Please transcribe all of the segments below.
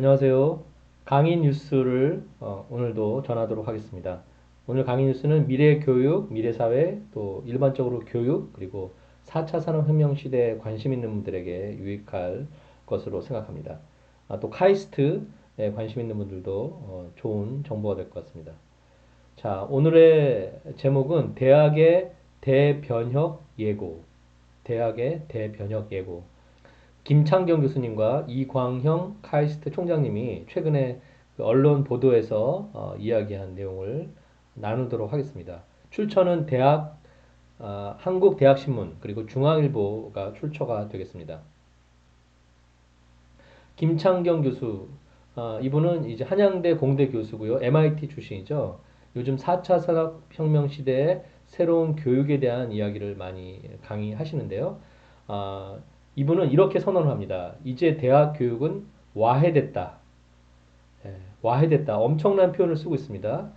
안녕하세요. 강의 뉴스를 오늘도 전하도록 하겠습니다. 오늘 강의 뉴스는 미래 교육, 미래 사회, 또 일반적으로 교육, 그리고 4차 산업혁명 시대에 관심 있는 분들에게 유익할 것으로 생각합니다. 또 카이스트에 관심 있는 분들도 좋은 정보가 될 것 같습니다. 자, 오늘의 제목은 대학의 대변혁 예고. 대학의 대변혁 예고. 김창경 교수님과 이광형 카이스트 총장님이 최근에 그 언론 보도에서 이야기한 내용을 나누도록 하겠습니다. 출처는 한국대학신문 그리고 중앙일보가 출처가 되겠습니다. 김창경 교수, 이분은 이제 한양대 공대 교수고요. MIT 출신이죠. 요즘 4차 산업혁명 시대의 새로운 교육에 대한 이야기를 많이 강의하시는데요. 아, 이분은 이렇게 선언을 합니다. 이제 대학 교육은 와해됐다. 예, 와해됐다. 엄청난 표현을 쓰고 있습니다.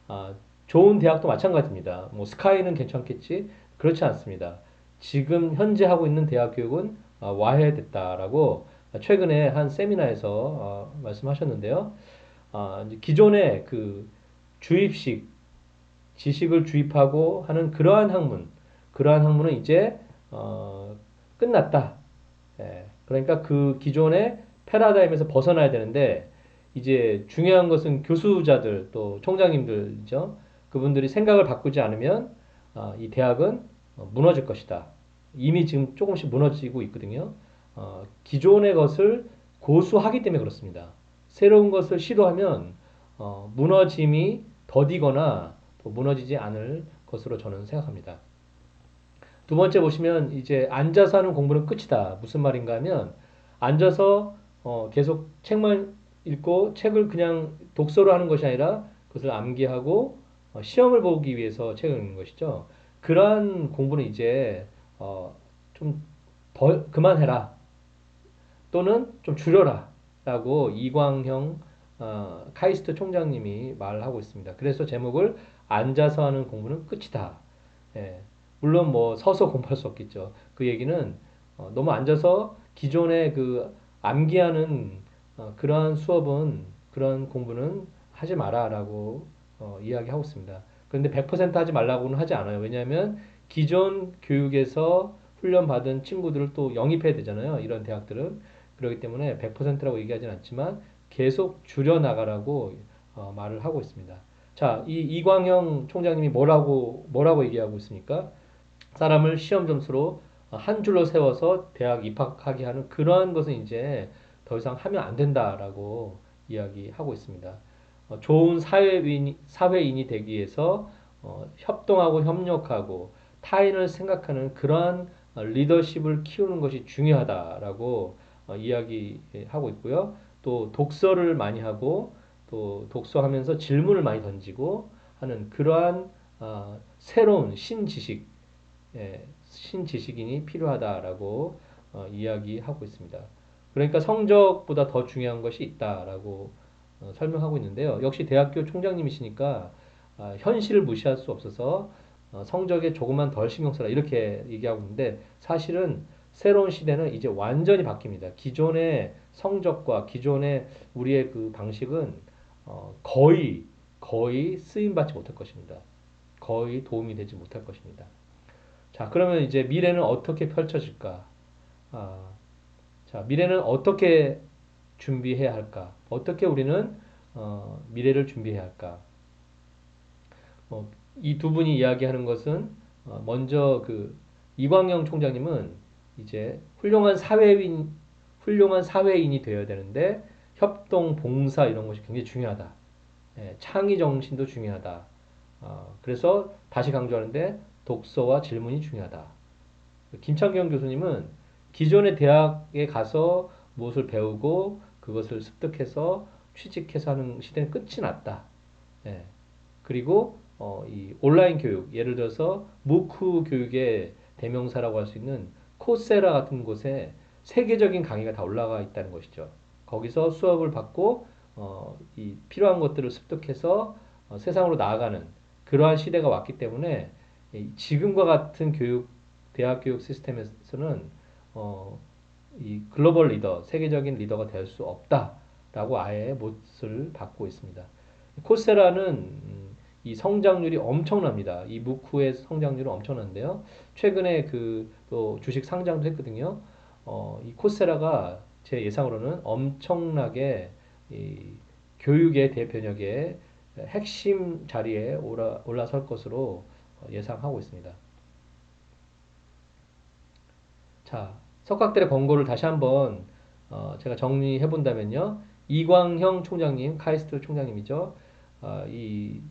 아, 좋은 대학도 마찬가지입니다. 뭐 스카이는 괜찮겠지? 그렇지 않습니다. 지금 현재 하고 있는 대학 교육은 와해됐다라고 최근에 한 세미나에서 말씀하셨는데요. 이제 기존의 그 주입식 지식을 주입하고 하는 그러한 학문은 이제 끝났다. 예, 그러니까 그 기존의 패러다임에서 벗어나야 되는데 이제 중요한 것은 교수자들 또 총장님들이죠. 그분들이 생각을 바꾸지 않으면 이 대학은 무너질 것이다. 이미 지금 조금씩 무너지고 있거든요. 기존의 것을 고수하기 때문에 그렇습니다. 새로운 것을 시도하면 무너짐이 더디거나 또 무너지지 않을 것으로 저는 생각합니다. 두 번째 보시면 이제 앉아서 하는 공부는 끝이다. 무슨 말인가 하면 앉아서 계속 책만 읽고 책을 그냥 독서로 하는 것이 아니라 그것을 암기하고 시험을 보기 위해서 책을 읽는 것이죠. 그러한 공부는 이제 좀 더 그만해라. 또는 좀 줄여라. 라고 이광형 카이스트 총장님이 말하고 있습니다. 그래서 제목을 앉아서 하는 공부는 끝이다. 예. 물론 뭐 서서 공부할 수 없겠죠. 그 얘기는 너무 앉아서 기존의 그 암기하는 그러한 수업은 그런 공부는 하지 마라라고 이야기하고 있습니다. 그런데 100% 하지 말라고는 하지 않아요. 왜냐하면 기존 교육에서 훈련받은 친구들을 또 영입해야 되잖아요. 이런 대학들은. 그렇기 때문에 100%라고 얘기하진 않지만 계속 줄여나가라고 말을 하고 있습니다. 자, 이 이광영 총장님이 뭐라고 얘기하고 있습니까? 사람을 시험 점수로 한 줄로 세워서 대학 입학하게 하는 그러한 것은 이제 더 이상 하면 안 된다라고 이야기하고 있습니다. 좋은 사회인이 되기 위해서 협동하고 협력하고 타인을 생각하는 그러한 리더십을 키우는 것이 중요하다라고 이야기하고 있고요. 또 독서를 많이 하고 또 독서하면서 질문을 많이 던지고 하는 그러한 새로운 신지식인이 필요하다라고 이야기하고 있습니다. 그러니까 성적보다 더 중요한 것이 있다라고 설명하고 있는데요. 역시 대학교 총장님이시니까 현실을 무시할 수 없어서 성적에 조금만 덜 신경 써라 이렇게 얘기하고 있는데 사실은 새로운 시대는 이제 완전히 바뀝니다. 기존의 성적과 기존의 우리의 그 방식은 거의 쓰임 받지 못할 것입니다. 거의 도움이 되지 못할 것입니다. 자, 그러면 이제 미래는 어떻게 펼쳐질까? 아, 자, 미래는 어떻게 준비해야 할까? 어떻게 우리는 미래를 준비해야 할까? 이 두 분이 이야기하는 것은 먼저 그 이광영 총장님은 이제 훌륭한 사회인이 되어야 되는데 협동, 봉사 이런 것이 굉장히 중요하다. 예, 창의 정신도 중요하다. 그래서 다시 강조하는데 독서와 질문이 중요하다. 김창경 교수님은 기존의 대학에 가서 무엇을 배우고 그것을 습득해서 취직해서 하는 시대는 끝이 났다. 예. 그리고 이 온라인 교육, 예를 들어서 무크 교육의 대명사라고 할 수 있는 코세라 같은 곳에 세계적인 강의가 다 올라가 있다는 것이죠. 거기서 수업을 받고 이 필요한 것들을 습득해서 세상으로 나아가는 그러한 시대가 왔기 때문에 지금과 같은 대학 교육 시스템에서는 어, 이 글로벌 리더, 세계적인 리더가 될 수 없다. 라고 아예 못을 받고 있습니다. 코세라는 이 성장률이 엄청납니다. 이 무크의 성장률은 엄청난데요. 최근에 그 또 주식 상장도 했거든요. 이 코세라가 제 예상으로는 엄청나게 이 교육의 대변혁의 핵심 자리에 올라설 것으로 예상하고 있습니다. 자, 석학들의 권고를 다시 한번 제가 정리해 본다면요. 이광형 총장님, 카이스트 총장님이죠. 이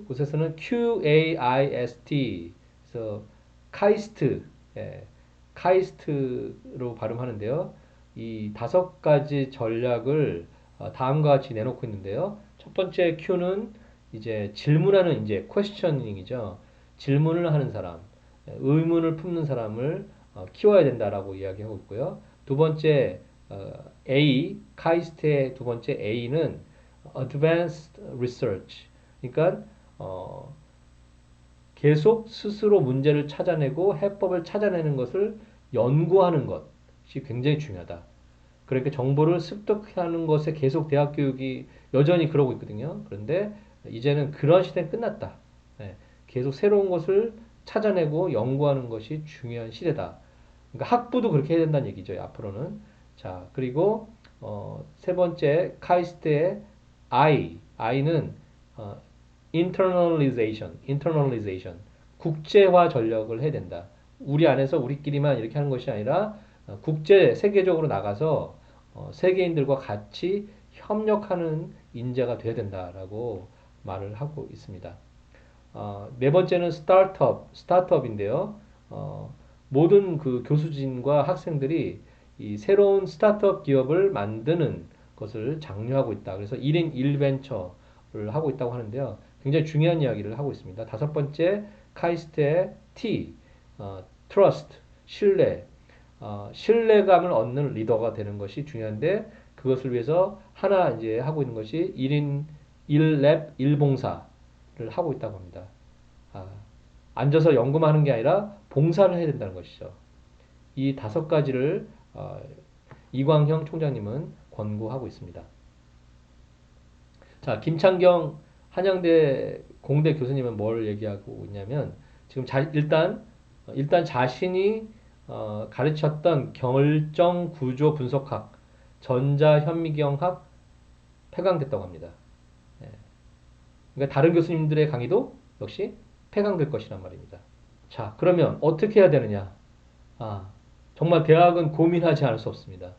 곳에서는 QAIST, 그래서 카이스트, 예, 카이스트로 발음하는데요. 이 5가지 전략을 다음과 같이 내놓고 있는데요. 첫 번째 Q는 이제 질문하는 이제 퀘스처닝이죠. 질문을 하는 사람, 의문을 품는 사람을 키워야 된다라고 이야기하고 있고요. 두 번째 A, 카이스트의 두 번째 A는 Advanced Research. 그러니까 계속 스스로 문제를 찾아내고 해법을 찾아내는 것을 연구하는 것이 굉장히 중요하다. 그러니까 정보를 습득하는 것에 계속 대학 교육이 여전히 그러고 있거든요. 그런데 이제는 그런 시대는 끝났다. 네, 계속 새로운 것을 찾아내고 연구하는 것이 중요한 시대다. 그러니까 학부도 그렇게 해야 된다는 얘기죠. 앞으로는. 자, 그리고 세 번째 카이스트의 I는 어, internalization, 국제화 전략을 해야 된다. 우리 안에서 우리끼리만 이렇게 하는 것이 아니라 세계적으로 나가서 세계인들과 같이 협력하는 인재가 돼야 된다라고 말을 하고 있습니다. 네 번째는 스타트업인데요. 모든 그 교수진과 학생들이 이 새로운 스타트업 기업을 만드는 것을 장려하고 있다. 그래서 1인 1벤처를 하고 있다고 하는데요. 굉장히 중요한 이야기를 하고 있습니다. 다섯 번째, 카이스트의 T, Trust, 신뢰감을 얻는 리더가 되는 것이 중요한데 그것을 위해서 하나 이제 하고 있는 것이 1인 1랩 1봉사를 하고 있다고 합니다. 아, 앉아서 연구만 하는 게 아니라 봉사를 해야 된다는 것이죠. 이 5가지를 이광형 총장님은 권고하고 있습니다. 자, 김창경 한양대 공대 교수님은 뭘 얘기하고 있냐면 지금 일단 자신이 가르쳤던 결정 구조 분석학, 전자현미경학 폐강됐다고 합니다. 예. 그러니까 다른 교수님들의 강의도 역시 폐강될 것이란 말입니다. 자, 그러면 어떻게 해야 되느냐? 아, 정말 대학은 고민하지 않을 수 없습니다.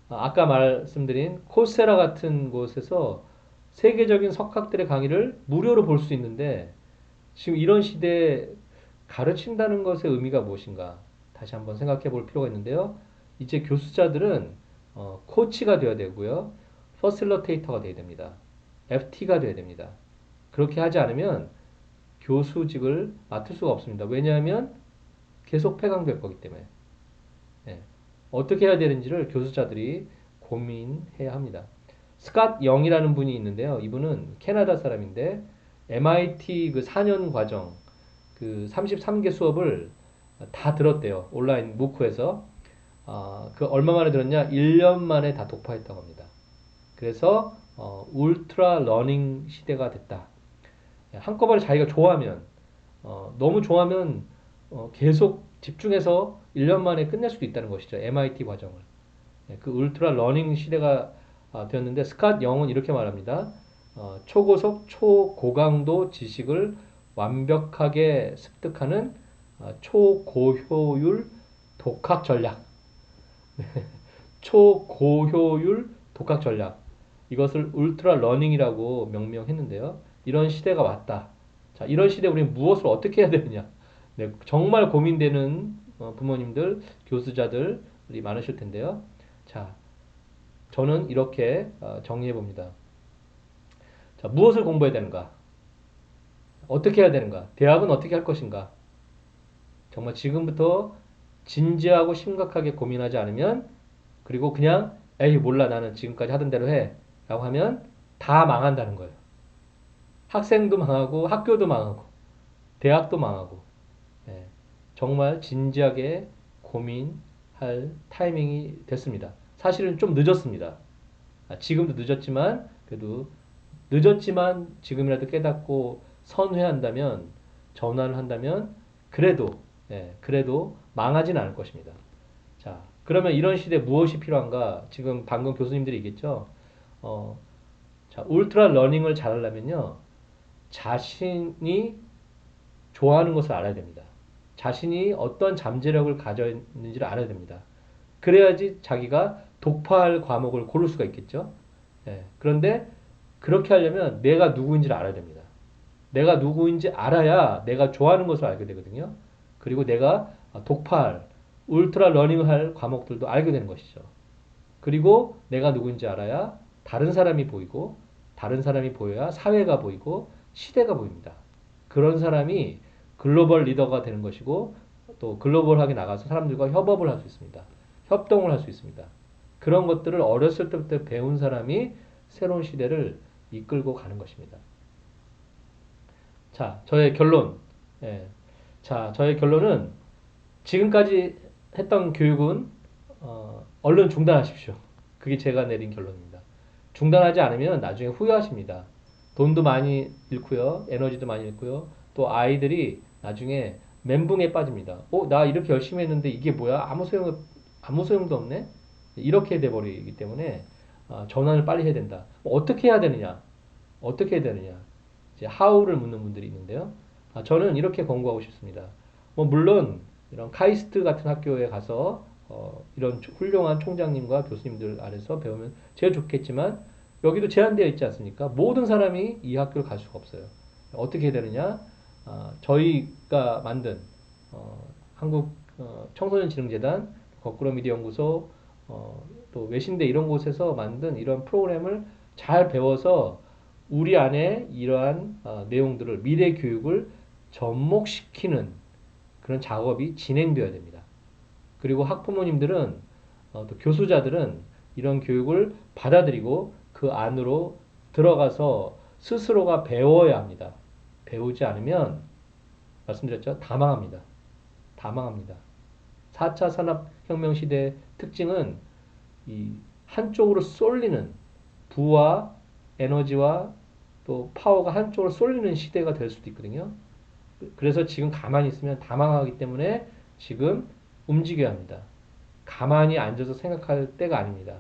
아까 말씀드린 코세라 같은 곳에서 세계적인 석학들의 강의를 무료로 볼 수 있는데 지금 이런 시대에 가르친다는 것의 의미가 무엇인가 다시 한번 생각해 볼 필요가 있는데요. 이제 교수자들은 코치가 되어야 되고요. 퍼실러테이터가 되어야 됩니다. FT가 되어야 됩니다. 그렇게 하지 않으면 교수직을 맡을 수가 없습니다. 왜냐하면 계속 폐강될 거기 때문에. 예. 어떻게 해야 되는지를 교수자들이 고민해야 합니다. 스캇 영이라는 분이 있는데요. 이분은 캐나다 사람인데 MIT 그 4년 과정 그 33개 수업을 다 들었대요. 온라인 무크에서. 그 얼마 만에 들었냐? 1년 만에 다 독파했다고 합니다. 그래서 울트라 러닝 시대가 됐다. 한꺼번에 자기가 좋아하면 너무 좋아하면 계속 집중해서 1년 만에 끝낼 수도 있다는 것이죠. MIT 과정을. 그 울트라 러닝 시대가 되었는데 스캇 영은 이렇게 말합니다. 초고속 초고강도 지식을 완벽하게 습득하는 초고효율 독학 전략. 초고효율 독학 전략. 이것을 울트라 러닝이라고 명명했는데요. 이런 시대가 왔다. 자, 이런 시대에 우리는 무엇을 어떻게 해야 되느냐? 네, 정말 고민되는 부모님들, 교수자들이 많으실 텐데요. 자, 저는 이렇게 정리해 봅니다. 자, 무엇을 공부해야 되는가? 어떻게 해야 되는가? 대학은 어떻게 할 것인가? 정말 지금부터 진지하고 심각하게 고민하지 않으면 그리고 그냥 에이 몰라 나는 지금까지 하던 대로 해 라고 하면 다 망한다는 거예요. 학생도 망하고 학교도 망하고 대학도 망하고 예, 정말 진지하게 고민할 타이밍이 됐습니다. 사실은 좀 늦었습니다. 지금도 늦었지만 그래도 늦었지만 지금이라도 깨닫고 선회한다면 전환을 한다면 그래도 그래도 망하진 않을 것입니다. 자, 그러면 이런 시대에 무엇이 필요한가? 지금 방금 교수님들이 얘기했죠. 어, 자, 울트라 러닝을 잘하려면요. 자신이 좋아하는 것을 알아야 됩니다. 자신이 어떤 잠재력을 가져 있는지를 알아야 됩니다. 그래야지 자기가 독파할 과목을 고를 수가 있겠죠. 그런데 그렇게 하려면 내가 누구인지를 알아야 됩니다. 내가 누구인지 알아야 내가 좋아하는 것을 알게 되거든요. 그리고 내가 독파할, 울트라 러닝을 할 과목들도 알게 되는 것이죠. 그리고 내가 누구인지 알아야 다른 사람이 보이고, 다른 사람이 보여야 사회가 보이고, 시대가 보입니다. 그런 사람이 글로벌 리더가 되는 것이고, 또 글로벌하게 나가서 사람들과 협업을 할 수 있습니다. 협동을 할 수 있습니다. 그런 것들을 어렸을 때부터 배운 사람이 새로운 시대를 이끌고 가는 것입니다. 자, 저의 결론. 자, 저의 결론은 지금까지 했던 교육은 얼른 중단하십시오. 그게 제가 내린 결론입니다. 중단하지 않으면 나중에 후회하십니다. 돈도 많이 잃고요. 에너지도 많이 잃고요. 또 아이들이 나중에 멘붕에 빠집니다. 나 이렇게 열심히 했는데 이게 뭐야? 아무 소용도 없네? 이렇게 돼버리기 때문에 전환을 빨리 해야 된다. 어떻게 해야 되느냐? 어떻게 해야 되느냐? 이제 how를 묻는 분들이 있는데요. 저는 이렇게 권고하고 싶습니다. 물론 이런 카이스트 같은 학교에 가서 이런 훌륭한 총장님과 교수님들 아래서 배우면 제일 좋겠지만 여기도 제한되어 있지 않습니까? 모든 사람이 이 학교를 갈 수가 없어요. 어떻게 해야 되느냐? 저희가 만든 한국 청소년진흥재단, 거꾸로 미디어 연구소, 또 외신대 이런 곳에서 만든 이런 프로그램을 잘 배워서 우리 안에 이러한 내용들을 미래 교육을 접목시키는 그런 작업이 진행되어야 됩니다. 그리고 학부모님들은 또 교수자들은 이런 교육을 받아들이고 그 안으로 들어가서 스스로가 배워야 합니다. 배우지 않으면 말씀드렸죠? 다 망합니다. 다 망합니다. 4차 산업혁명 시대의 특징은 이 한쪽으로 쏠리는 부와 에너지와 또 파워가 한쪽으로 쏠리는 시대가 될 수도 있거든요. 그래서 지금 가만히 있으면 다 망하기 때문에 지금 움직여야 합니다. 가만히 앉아서 생각할 때가 아닙니다.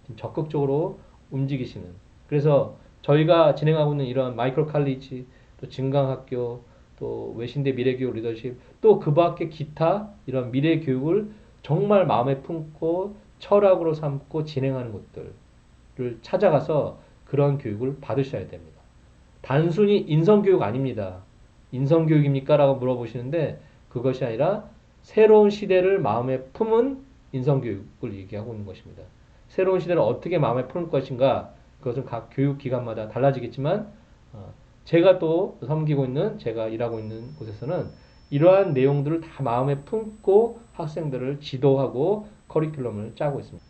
좀 적극적으로 움직이시는. 그래서 저희가 진행하고 있는 이런 마이크로 칼리지, 또 증강학교, 또 외신대 미래교육 리더십, 또 그 밖에 기타 이런 미래 교육을 정말 마음에 품고 철학으로 삼고 진행하는 곳들을 찾아가서 그런 교육을 받으셔야 됩니다. 단순히 인성교육 아닙니다. 인성교육입니까? 라고 물어보시는데 그것이 아니라 새로운 시대를 마음에 품은 인성교육을 얘기하고 있는 것입니다. 새로운 시대를 어떻게 마음에 품을 것인가 그것은 각 교육기관마다 달라지겠지만 제가 또 섬기고 있는 제가 일하고 있는 곳에서는 이러한 내용들을 다 마음에 품고 학생들을 지도하고 커리큘럼을 짜고 있습니다.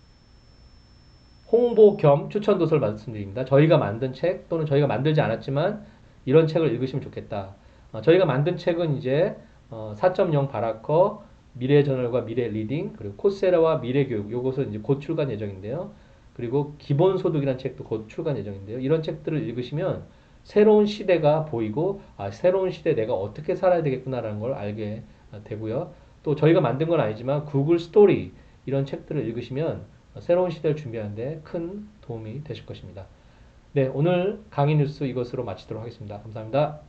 홍보 겸 추천 도서를 말씀드립니다. 저희가 만든 책 또는 저희가 만들지 않았지만 이런 책을 읽으시면 좋겠다. 저희가 만든 책은 이제 4.0 바라커, 미래저널과 미래 리딩, 그리고 코세라와 미래교육, 요것은 이제 곧 출간 예정인데요. 그리고 기본소득이라는 책도 곧 출간 예정인데요. 이런 책들을 읽으시면 새로운 시대가 보이고, 새로운 시대에 내가 어떻게 살아야 되겠구나라는 걸 알게 되고요. 또 저희가 만든 건 아니지만 구글 스토리, 이런 책들을 읽으시면 새로운 시대를 준비하는데 큰 도움이 되실 것입니다. 네, 오늘 강의 뉴스 이것으로 마치도록 하겠습니다. 감사합니다.